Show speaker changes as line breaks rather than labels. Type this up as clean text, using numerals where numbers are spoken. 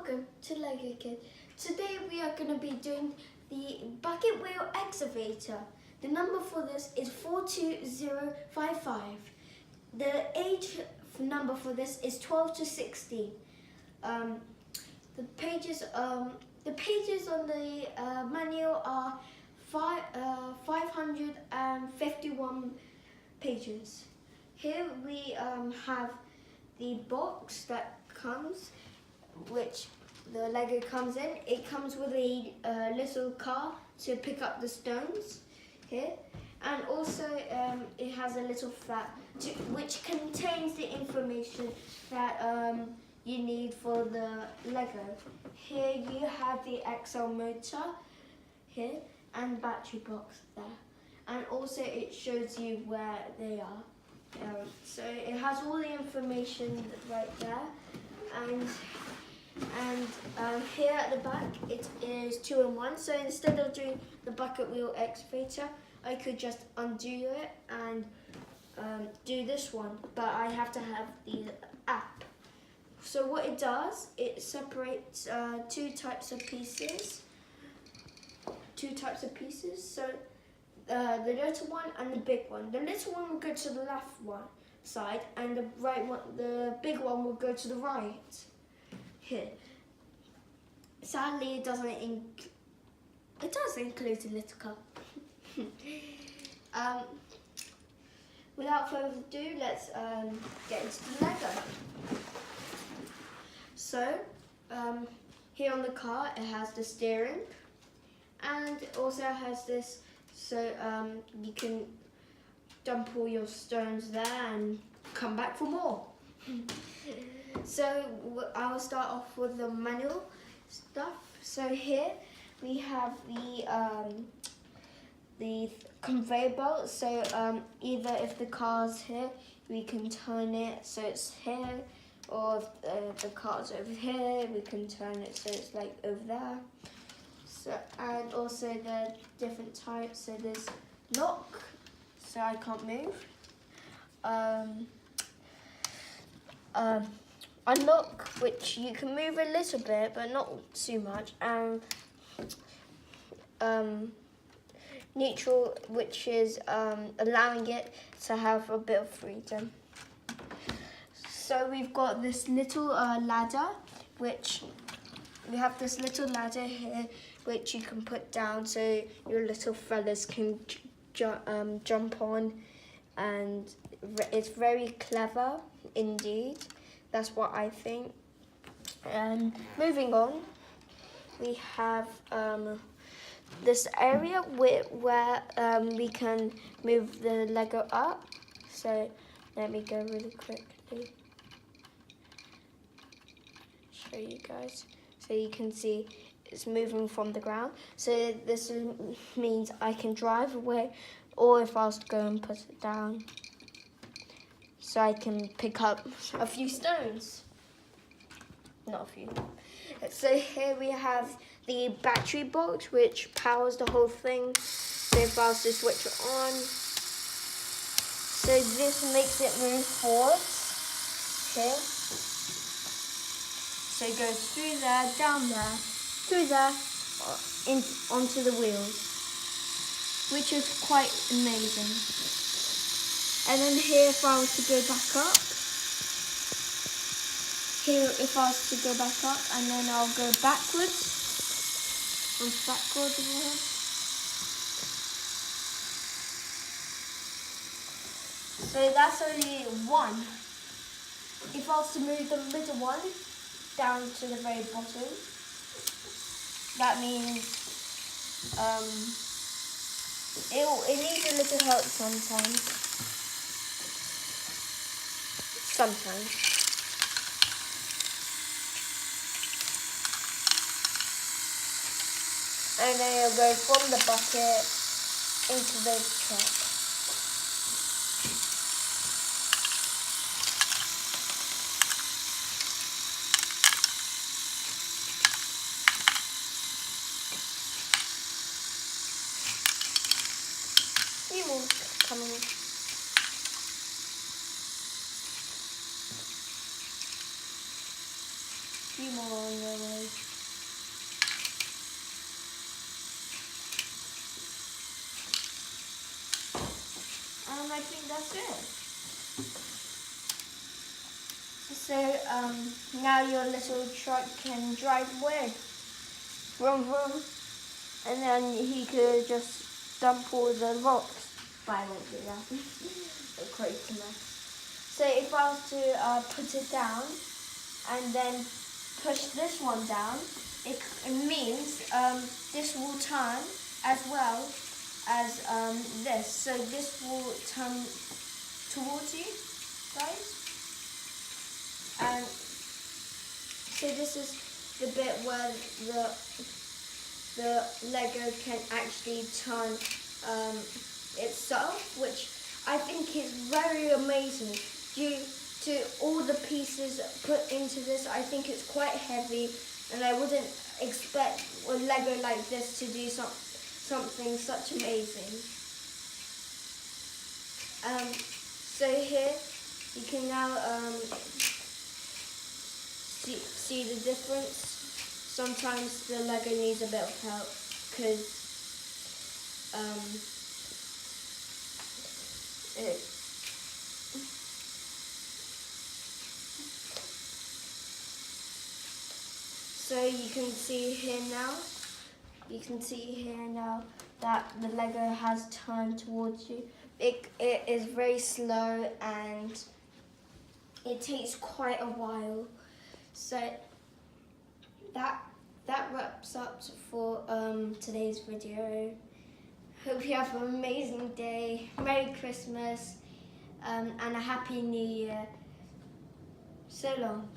welcome to Lego Kid. Today we are going to be doing the bucket wheel excavator. The number for this is 42055. The age number for this is 12 to 16. The pages on the manual are 551 pages. Here we have the box that comes, which the Lego comes in. It comes with a little car to pick up the stones here, and also it has a little flap which contains the information that you need for the Lego. Here you have the XL motor here and battery box there, and also it shows you where they are. So it has all the information right there, and here at the back it is 2-in-1. So instead of doing the bucket wheel excavator, I could just undo it and do this one, but I have to have the app. So what it does, it separates two types of pieces. So the little one and the big one. The little one will go to the left side, and the big one will go to the right. Here. Sadly, it does include a little car. Without further ado, let's get into the Lego. So, here on the car, it has the steering, and it also has this, so you can dump all your stones there and come back for more. So I will start off with the manual stuff. So here we have the conveyor belt. So either if the car's here, we can turn it so it's here, or if the car's over here, we can turn it so it's like over there. So, and also the different types. So there's lock, so I can't move. Unlock, which you can move a little bit, but not too much. Neutral, which is allowing it to have a bit of freedom. So we've got this little ladder, which we have this little ladder here, which you can put down so your little fellas can jump on, and it's very clever indeed. That's what I think. Moving on, we have this area where we can move the Lego up. So let me go really quickly, show you guys. So you can see it's moving from the ground. So this means I can drive away, or if I was to go and put it down, so I can pick up a few stones. Not a few. So here we have the battery box, which powers the whole thing. So if I was to switch it on, so this makes it move forwards here. So it goes through there, down there, through there, onto the wheels, which is quite amazing. And then here, if I was to go back up, and then I'll go backwards, again. So that's only one. If I was to move the middle one down to the very bottom, that means it needs a little help sometimes. And then it'll go from the bucket into the truck. You will come in. few more on the way. And I think that's it. So now your little truck can drive away. Vroom vroom. And then he could just dump all the rocks. But I won't do that. It'll create a mess. So if I was to put it down and then push this one down, it means this will turn as well as this. So this will turn towards you guys. And so this is the bit where the Lego can actually turn itself, which I think is very amazing. Due to all the pieces put into this, I think it's quite heavy, and I wouldn't expect a Lego like this to do something such amazing. So here you can now see the difference. Sometimes the Lego needs a bit of help because so you can see here now. You can see here now that the Lego has turned towards you. It is very slow and it takes quite a while. So that wraps up for today's video. Hope you have an amazing day, Merry Christmas, and a Happy New Year. So long.